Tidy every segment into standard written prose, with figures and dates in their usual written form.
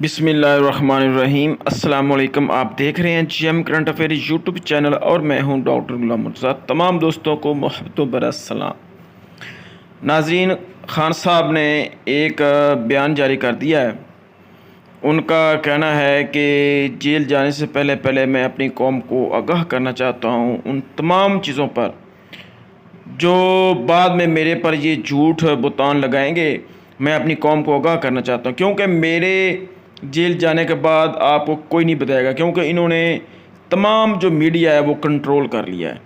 بسم اللہ الرحمن الرحیم۔ السلام علیکم، آپ دیکھ رہے ہیں G M current affair YouTube channel اور میں ہوں ڈاکٹر غلام مرتضیٰ۔ تمام دوستوں کو محبت و برا سلام۔ ناظرین، خان صاحب نے ایک بیان جاری کر دیا ہے۔ ان کا کہنا ہے کہ جیل جانے سے پہلے میں اپنی قوم کو آگاہ کرنا چاہتا ہوں ان تمام چیزوں پر جو بعد میں میرے پر یہ جھوٹ بہتان لگائیں گے۔ میں اپنی قوم کو آگاہ کرنا چاہتا ہوں کیونکہ میرے جیل جانے کے بعد آپ کو کوئی نہیں بتائے گا، کیونکہ انہوں نے تمام جو میڈیا ہے وہ کنٹرول کر لیا ہے۔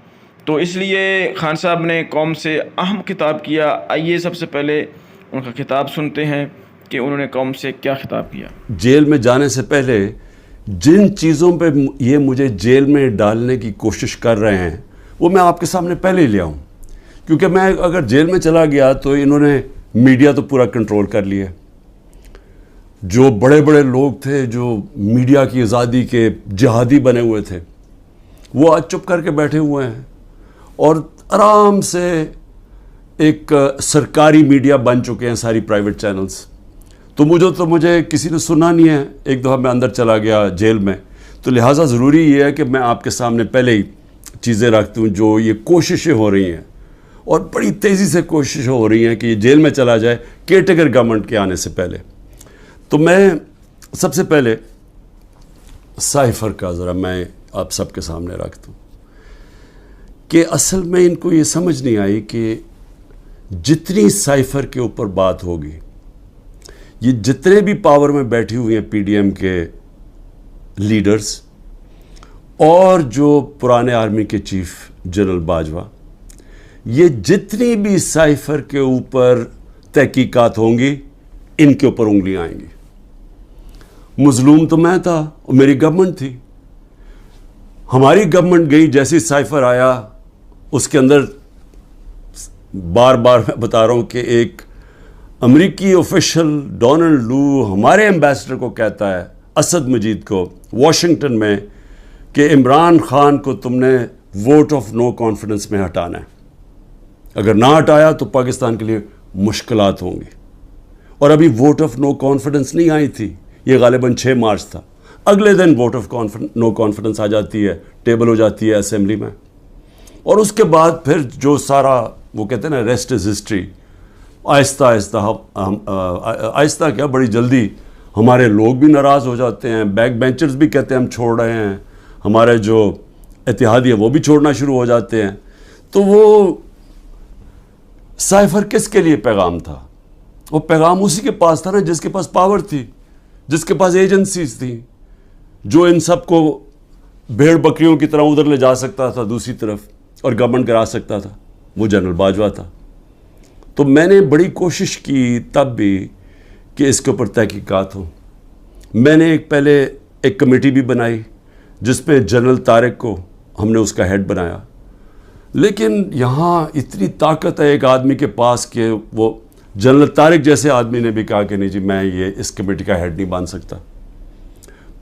تو اس لیے خان صاحب نے قوم سے اہم خطاب کیا۔ آئیے سب سے پہلے ان کا خطاب سنتے ہیں کہ انہوں نے قوم سے کیا خطاب کیا۔ جیل میں جانے سے پہلے جن چیزوں پہ یہ مجھے جیل میں ڈالنے کی کوشش کر رہے ہیں وہ میں آپ کے سامنے پہلے ہی لیا ہوں، کیونکہ میں اگر جیل میں چلا گیا تو انہوں نے میڈیا تو پورا کنٹرول کر لیا۔ جو بڑے بڑے لوگ تھے جو میڈیا کی آزادی کے جہادی بنے ہوئے تھے وہ آج چپ کر کے بیٹھے ہوئے ہیں اور آرام سے ایک سرکاری میڈیا بن چکے ہیں ساری پرائیویٹ چینلز۔ تو مجھے کسی نے سنا نہیں ہے، ایک دفعہ میں اندر چلا گیا جیل میں، تو لہٰذا ضروری یہ ہے کہ میں آپ کے سامنے پہلے ہی چیزیں رکھتی ہوں جو یہ کوششیں ہو رہی ہیں، اور بڑی تیزی سے کوششیں ہو رہی ہیں کہ یہ جیل میں چلا جائے کیئرٹیکر گورنمنٹ کے آنے سے پہلے۔ تو میں سب سے پہلے سائفر کا ذرا میں آپ سب کے سامنے رکھتا ہوں کہ اصل میں ان کو یہ سمجھ نہیں آئی کہ جتنی سائفر کے اوپر بات ہوگی، یہ جتنے بھی پاور میں بیٹھی ہوئی ہیں پی ڈی ایم کے لیڈرز اور جو پرانے آرمی کے چیف جنرل باجوہ، یہ جتنی بھی سائفر کے اوپر تحقیقات ہوں گی ان کے اوپر انگلیاں آئیں گی۔ مظلوم تو میں تھا اور میری گورنمنٹ تھی۔ ہماری گورنمنٹ گئی، جیسی سائفر آیا اس کے اندر بار بار میں بتا رہا ہوں کہ ایک امریکی آفیشل ڈونلڈ لو ہمارے ایمبیسڈر کو کہتا ہے، اسد مجید کو، واشنگٹن میں، کہ عمران خان کو تم نے ووٹ آف نو کانفیڈنس میں ہٹانا ہے، اگر نہ ہٹایا تو پاکستان کے لیے مشکلات ہوں گی۔ اور ابھی ووٹ آف نو کانفیڈنس نہیں آئی تھی، یہ غالباً 6 مارچ تھا۔ اگلے دن ووٹ آف نو کانفیڈنس آ جاتی ہے، ٹیبل ہو جاتی ہے اسمبلی میں، اور اس کے بعد پھر جو سارا وہ کہتے ہیں نا ریسٹ از ہسٹری، آہستہ آہستہ کیا بڑی جلدی ہمارے لوگ بھی ناراض ہو جاتے ہیں، بیک بینچرز بھی کہتے ہیں ہم چھوڑ رہے ہیں، ہمارے جو اتحادی ہیں وہ بھی چھوڑنا شروع ہو جاتے ہیں۔ تو وہ سائفر کس کے لیے پیغام تھا؟ وہ پیغام اسی کے پاس تھا نا جس کے پاس پاور تھی، جس کے پاس ایجنسیز تھیں، جو ان سب کو بھیڑ بکریوں کی طرح ادھر لے جا سکتا تھا دوسری طرف اور گورنمنٹ کرا سکتا تھا، وہ جنرل باجوہ تھا۔ تو میں نے بڑی کوشش کی تب بھی کہ اس کے اوپر تحقیقات ہوں۔ میں نے پہلے ایک کمیٹی بھی بنائی جس پہ جنرل طارق کو ہم نے اس کا ہیڈ بنایا، لیکن یہاں اتنی طاقت ہے ایک آدمی کے پاس کہ وہ جنرل طارق جیسے آدمی نے بھی کہا کہ نہیں جی میں یہ اس کمیٹی کا ہیڈ نہیں بن سکتا۔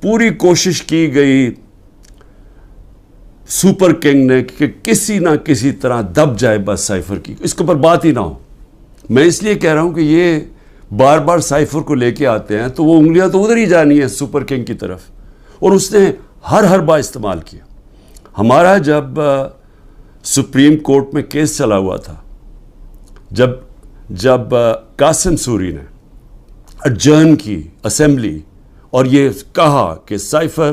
پوری کوشش کی گئی سپر کنگ نے کہ کسی نہ کسی طرح دب جائے بس سائفر کی، اس کے اوپر بات ہی نہ ہو۔ میں اس لیے کہہ رہا ہوں کہ یہ بار بار سائفر کو لے کے آتے ہیں تو وہ انگلیاں تو ادھر ہی جانی ہیں سپر کنگ کی طرف، اور اس نے ہر بار استعمال کیا۔ ہمارا جب سپریم کورٹ میں کیس چلا ہوا تھا، جب قاسم سوری نے اڈجرن کی اسمبلی اور یہ کہا کہ سائفر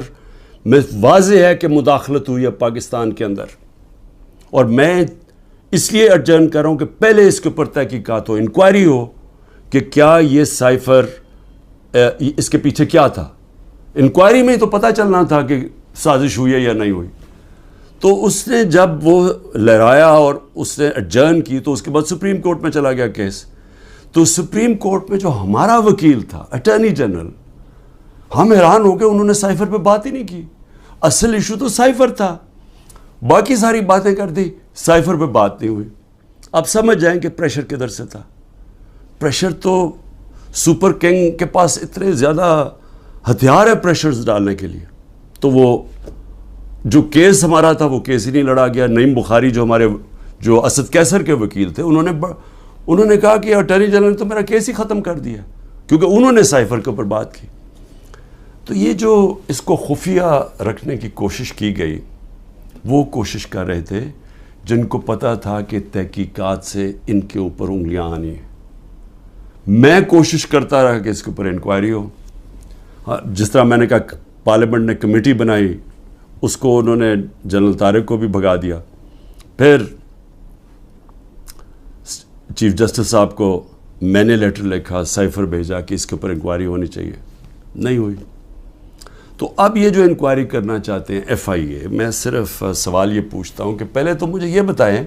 میں واضح ہے کہ مداخلت ہوئی ہے پاکستان کے اندر، اور میں اس لیے اڈجرن کر رہا ہوں کہ پہلے اس کے اوپر تحقیقات ہو، انکوائری ہو کہ کیا یہ سائفر اس کے پیچھے کیا تھا۔ انکوائری میں تو پتہ چلنا تھا کہ سازش ہوئی ہے یا نہیں ہوئی۔ تو اس نے جب وہ لہرایا اور اس نے اڈجرن کی تو اس کے بعد سپریم کورٹ میں چلا گیا کیس۔ تو سپریم کورٹ میں جو ہمارا وکیل تھا اٹارنی جنرل، ہم حیران ہو گئے، انہوں نے سائفر پہ بات ہی نہیں کی۔ اصل ایشو تو سائفر تھا، باقی ساری باتیں کر دی، سائفر پہ بات نہیں ہوئی۔ آپ سمجھ جائیں کہ پریشر کدھر سے تھا۔ پریشر تو سپر کنگ کے پاس اتنے زیادہ ہتھیار ہے پریشرز ڈالنے کے لیے۔ تو وہ جو کیس ہمارا تھا وہ کیس ہی نہیں لڑا گیا۔ نعیم بخاری جو اسد کیسر کے وکیل تھے، انہوں نے کہا کہ اٹارنی جنرل نے تو میرا کیس ہی ختم کر دیا، کیونکہ انہوں نے سائفر کے اوپر بات کی۔ تو یہ جو اس کو خفیہ رکھنے کی کوشش کی گئی، وہ کوشش کر رہے تھے جن کو پتہ تھا کہ تحقیقات سے ان کے اوپر انگلیاں آنی ہیں۔ میں کوشش کرتا رہا کہ اس کے اوپر انکوائری ہو۔ جس طرح میں نے کہا پارلیمنٹ نے کمیٹی بنائی، اس کو انہوں نے جنرل طارق کو بھی بھگا دیا، پھر چیف جسٹس صاحب کو میں نے لیٹر لکھا، سائفر بھیجا کہ اس کے اوپر انکوائری ہونی چاہیے، نہیں ہوئی۔ تو اب یہ جو انکوائری کرنا چاہتے ہیں ایف آئی اے، میں صرف سوال یہ پوچھتا ہوں کہ پہلے تو مجھے یہ بتائیں،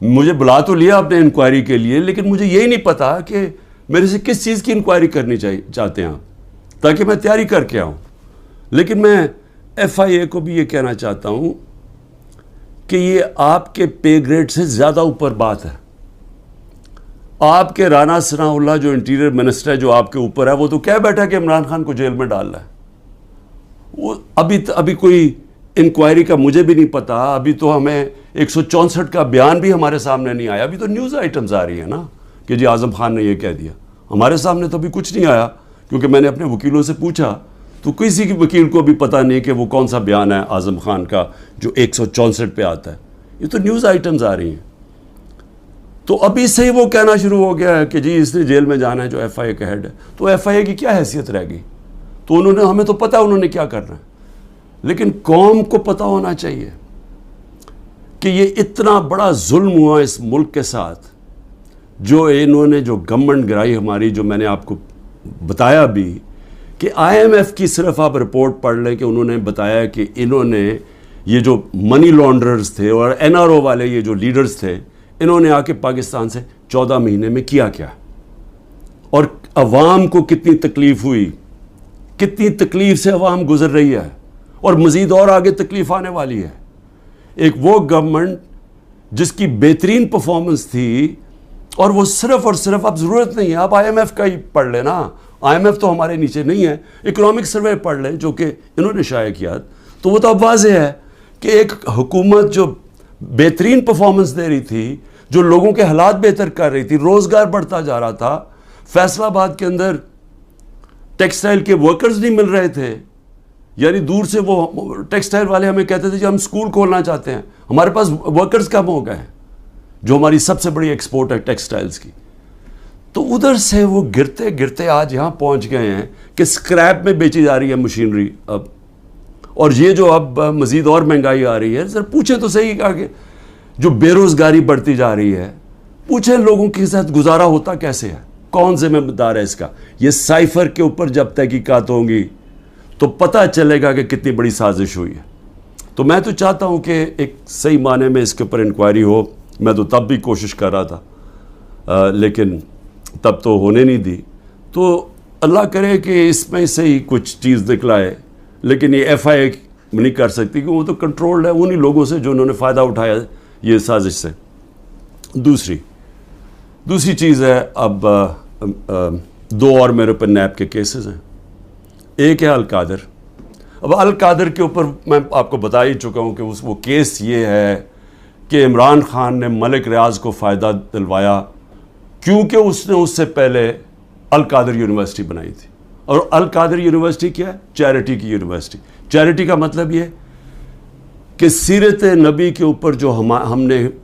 مجھے بلا تو لیا آپ نے انکوائری کے لیے، لیکن مجھے یہی نہیں پتا کہ میرے سے کس چیز کی انکوائری کرنی چاہتے ہیں آپ، تاکہ میں تیاری کر کے آؤں۔ لیکن میں ایف آئی اے کو بھی یہ کہنا چاہتا ہوں کہ یہ آپ کے پے گریڈ سے زیادہ اوپر بات ہے۔ آپ کے رانا ثناء اللہ جو انٹیریئر منسٹر ہے، جو آپ کے اوپر ہے، وہ تو کہہ بیٹھا کہ عمران خان کو جیل میں ڈال رہا ہے۔ وہ ابھی کوئی انکوائری کا مجھے بھی نہیں پتا، ابھی تو ہمیں 164 کا بیان بھی ہمارے سامنے نہیں آیا، ابھی تو نیوز آئٹمز آ رہی ہیں نا کہ جی اعظم خان نے یہ کہہ دیا، ہمارے سامنے تو ابھی کچھ نہیں آیا، کیونکہ میں نے اپنے وکیلوں سے پوچھا تو کسی کی وکیل کو بھی پتہ نہیں کہ وہ کون سا بیان ہے اعظم خان کا جو 164 پہ آتا ہے۔ یہ تو نیوز آئٹمز آ رہی ہیں۔ تو ابھی سے ہی وہ کہنا شروع ہو گیا ہے کہ جی اس نے جیل میں جانا ہے جو ایف آئی اے کا ہیڈ ہے، تو ایف آئی اے کی کیا حیثیت رہ گئی؟ تو انہوں نے، ہمیں تو پتہ انہوں نے کیا کرنا ہے، لیکن قوم کو پتہ ہونا چاہیے کہ یہ اتنا بڑا ظلم ہوا اس ملک کے ساتھ، جو انہوں نے جو گورنمنٹ گرائی ہماری، جو میں نے آپ کو بتایا بھی کہ آئی ایم ایف کی صرف آپ رپورٹ پڑھ لیں کہ انہوں نے بتایا کہ انہوں نے یہ جو منی لانڈررز تھے اور این آر او والے یہ جو لیڈرز تھے، انہوں نے آ کے پاکستان سے 14 مہینے میں کیا اور عوام کو کتنی تکلیف ہوئی، کتنی تکلیف سے عوام گزر رہی ہے، اور مزید اور آگے تکلیف آنے والی ہے۔ ایک وہ گورنمنٹ جس کی بہترین پرفارمنس تھی، اور وہ صرف اور صرف، اب ضرورت نہیں ہے آپ آئی ایم ایف کا ہی پڑھ لیں نا، آئی ایم ایف تو ہمارے نیچے نہیں ہے، اکنامک سروے پڑھ لیں جو کہ انہوں نے شائع کیا، تو وہ تو اب واضح ہے کہ ایک حکومت جو بہترین پرفارمنس دے رہی تھی، جو لوگوں کے حالات بہتر کر رہی تھی، روزگار بڑھتا جا رہا تھا، فیصل آباد کے اندر ٹیکسٹائل کے ورکرز نہیں مل رہے تھے، یعنی دور سے وہ ٹیکسٹائل والے ہمیں کہتے تھے کہ ہم سکول کھولنا چاہتے ہیں، ہمارے پاس ورکرز کم ہو گئے ہیں، جو ہماری سب سے بڑی ایکسپورٹ ہے ٹیکسٹائلز کی۔ تو ادھر سے وہ گرتے گرتے آج یہاں پہنچ گئے ہیں کہ سکریپ میں بیچی جا رہی ہے مشینری اب، اور یہ جو اب مزید اور مہنگائی آ رہی ہے، ذرا پوچھیں تو صحیح کہ جو بے روزگاری بڑھتی جا رہی ہے، پوچھیں لوگوں کے ساتھ گزارا ہوتا کیسے ہے، کون ذمہ دار ہے اس کا؟ یہ سائفر کے اوپر جب تحقیقات ہوں گی تو پتہ چلے گا کہ کتنی بڑی سازش ہوئی ہے۔ تو میں تو چاہتا ہوں کہ ایک صحیح معنی میں اس کے اوپر انکوائری ہو، میں تو تب بھی کوشش کر رہا تھا، لیکن تب تو ہونے نہیں دی، تو اللہ کرے کہ اس میں سے ہی کچھ چیز نکلائے، لیکن یہ ایف آئی اے نہیں کر سکتی کہ وہ تو کنٹرولڈ ہے انہی لوگوں سے جو انہوں نے فائدہ اٹھایا یہ سازش سے۔ دوسری چیز ہے، اب دو اور میرے اوپر نیب کے کیسز ہیں، ایک ہے القادر۔ اب القادر کے اوپر میں آپ کو بتا ہی چکا ہوں کہ وہ کیس یہ ہے کہ عمران خان نے ملک ریاض کو فائدہ دلوایا کیونکہ اس نے اس سے پہلے القادر یونیورسٹی بنائی تھی، اور القادر یونیورسٹی کیا ہے؟ چیریٹی کی یونیورسٹی۔ چیریٹی کا مطلب یہ کہ سیرت نبی کے اوپر جو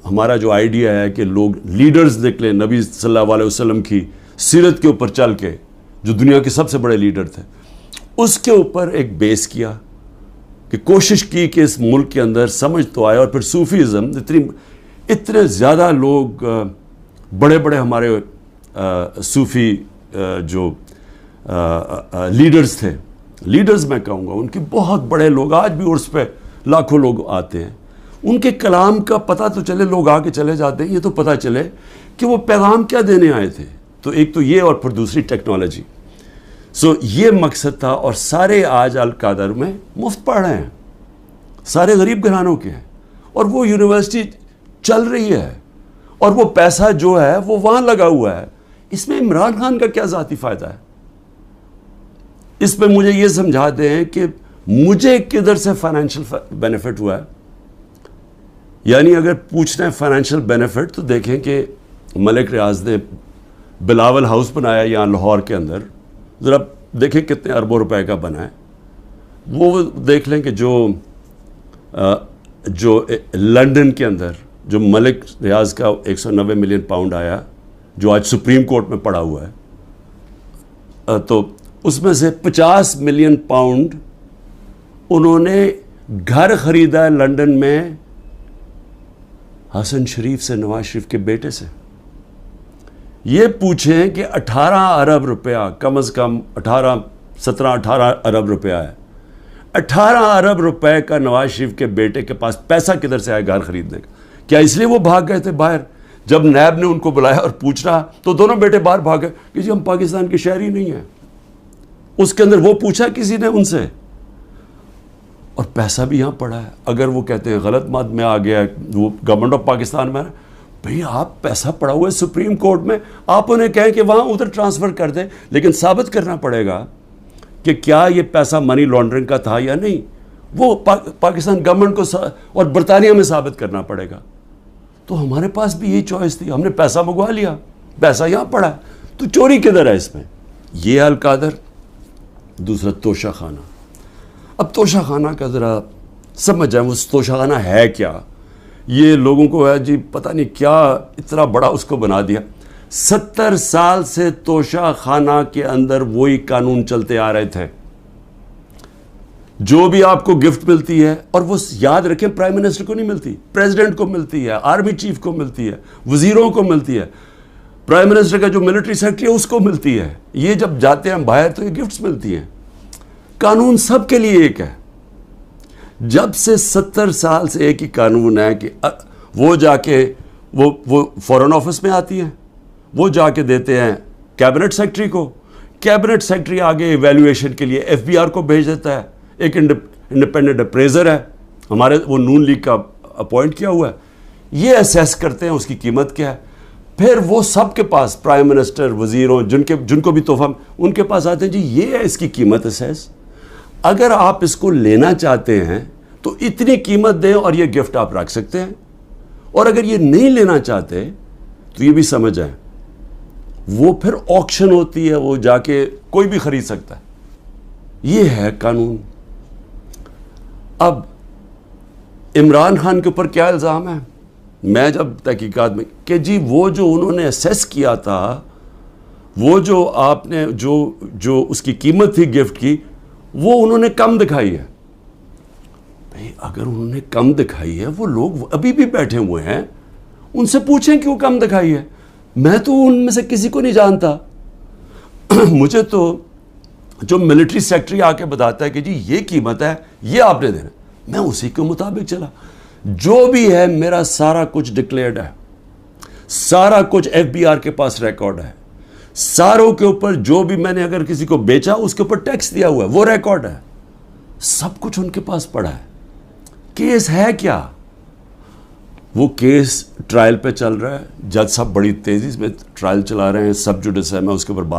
ہمارا جو آئیڈیا ہے کہ لوگ لیڈرز نکلے نبی صلی اللہ علیہ وسلم کی سیرت کے اوپر چل کے، جو دنیا کے سب سے بڑے لیڈر تھے، اس کے اوپر ایک بیس کیا کہ کوشش کی کہ اس ملک کے اندر سمجھ تو آئے، اور پھر صوفیزم، اتنے زیادہ لوگ بڑے بڑے ہمارے صوفی جو لیڈرز تھے، لیڈرز میں کہوں گا، ان کے بہت بڑے لوگ آج بھی عرس پہ لاکھوں لوگ آتے ہیں، ان کے کلام کا پتہ تو چلے، لوگ آ کے چلے جاتے ہیں، یہ تو پتہ چلے کہ وہ پیغام کیا دینے آئے تھے۔ تو ایک تو یہ، اور پھر دوسری ٹیکنالوجی۔ یہ مقصد تھا، اور سارے آج القادر میں مفت پڑھ رہے ہیں، سارے غریب گھرانوں کے ہیں، اور وہ یونیورسٹی چل رہی ہے، اور وہ پیسہ جو ہے وہ وہاں لگا ہوا ہے۔ اس میں عمران خان کا کیا ذاتی فائدہ ہے؟ اس پہ مجھے یہ سمجھا دیں کہ مجھے کدھر سے فائنینشیل بینیفٹ ہوا ہے؟ یعنی اگر پوچھنا ہے فائنینشیل بینیفٹ، تو دیکھیں کہ ملک ریاض نے بلاول ہاؤس بنایا یہاں لاہور کے اندر، ذرا دیکھیں کتنے اربوں روپے کا بنا ہے، وہ دیکھ لیں کہ جو لنڈن کے اندر جو ملک ریاض کا 190 ملین پاؤنڈ آیا جو آج سپریم کورٹ میں پڑا ہوا ہے، تو اس میں سے 50 ملین پاؤنڈ انہوں نے گھر خریدا ہے لنڈن میں حسن شریف سے، نواز شریف کے بیٹے سے۔ یہ پوچھیں کہ 18 ارب روپیہ، کم از کم 17-18 ارب روپیہ ہے، 18 ارب روپے کا نواز شریف کے بیٹے کے پاس پیسہ کدھر سے آیا گھر خریدنے کا؟ کیا اس لیے وہ بھاگ گئے تھے باہر؟ جب نیب نے ان کو بلایا اور پوچھنا تو دونوں بیٹے باہر بھاگ گئے کہ جی ہم پاکستان کے شہری نہیں ہیں۔ اس کے اندر وہ پوچھا کسی نے ان سے؟ اور پیسہ بھی یہاں پڑا ہے۔ اگر وہ کہتے ہیں غلط مات میں آ گیا، وہ گورنمنٹ آف پاکستان میں، بھئی آپ پیسہ پڑا ہوا ہے سپریم کورٹ میں، آپ انہیں کہیں کہ وہاں ادھر ٹرانسفر کر دیں، لیکن ثابت کرنا پڑے گا کہ کیا یہ پیسہ منی لانڈرنگ کا تھا یا نہیں۔ وہ پاکستان گورنمنٹ کو اور برطانیہ میں ثابت کرنا پڑے گا۔ تو ہمارے پاس بھی یہی چوائس تھی، ہم نے پیسہ منگوا لیا، پیسہ یہاں پڑا ہے، تو چوری کدھر ہے اس میں؟ یہ القادر۔ دوسرا توشہ خانہ۔ اب توشہ خانہ کا ذرا سمجھ جائیں وہ توشہ خانہ ہے کیا۔ یہ لوگوں کو ہے جی پتہ نہیں کیا اتنا بڑا اس کو بنا دیا۔ 70 سال سے توشہ خانہ کے اندر وہی قانون چلتے آ رہے تھے۔ جو بھی آپ کو گفٹ ملتی ہے، اور وہ یاد رکھیں پرائم منسٹر کو نہیں ملتی، پریزیڈنٹ کو ملتی ہے، آرمی چیف کو ملتی ہے، وزیروں کو ملتی ہے، پرائم منسٹر کا جو ملٹری سیکرٹری ہے اس کو ملتی ہے۔ یہ جب جاتے ہیں باہر تو یہ گفٹس ملتی ہیں۔ قانون سب کے لیے ایک ہے۔ جب سے 70 سال سے ایک ہی قانون ہے کہ وہ جا کے وہ فورن آفس میں آتی ہیں، وہ جا کے دیتے ہیں کیبنٹ سیکرٹری کو، کیبنٹ سیکرٹری آگے ایویلویشن کے لیے ایف بی آر کو بھیج دیتا ہے، ایک انڈیپینڈنٹ اپریزر ہے ہمارے، وہ نون لیگ کا اپوائنٹ کیا ہوا ہے، یہ اسیس کرتے ہیں اس کی قیمت کیا ہے، پھر وہ سب کے پاس پرائم منسٹر، وزیروں، جن کو بھی تحفہ ان کے پاس آتے ہیں، جی یہ ہے اس کی قیمت اسیس، اگر آپ اس کو لینا چاہتے ہیں تو اتنی قیمت دیں اور یہ گفٹ آپ رکھ سکتے ہیں، اور اگر یہ نہیں لینا چاہتے تو یہ بھی سمجھ آئیں وہ پھر آکشن ہوتی ہے، وہ جا کے کوئی بھی خرید سکتا ہے۔ یہ ہے قانون۔ اب عمران خان کے اوپر کیا الزام ہے؟ میں جب تحقیقات میں کہ جی وہ جو انہوں نے اسیس کیا تھا، وہ جو آپ نے جو اس کی قیمت تھی گفٹ کی، وہ انہوں نے کم دکھائی ہے۔ بھئی اگر انہوں نے کم دکھائی ہے، وہ لوگ ابھی بھی بیٹھے ہوئے ہیں، ان سے پوچھیں کیوں کم دکھائی ہے۔ میں تو ان میں سے کسی کو نہیں جانتا، مجھے تو جو ملٹری سیکرٹری آ کے بتاتا ہے کہ جی یہ قیمت ہے، یہ آپ نے دینا، میں اسی کے مطابق چلا۔ جو بھی ہے میرا سارا کچھ ڈکلیئرڈ ہے، سارا کچھ ایف بی آر کے پاس ریکارڈ ہے، ساروں کے اوپر جو بھی میں نے اگر کسی کو بیچا اس کے اوپر ٹیکس دیا ہوا ہے وہ ریکارڈ ہے، سب کچھ ان کے پاس پڑا ہے۔ کیس ہے کیا؟ وہ کیس ٹرائل پہ چل رہا ہے، جج صاحب بڑی تیزی میں ٹرائل چلا رہے ہیں، سب جوڈس ہے، میں اس کے اوپر بات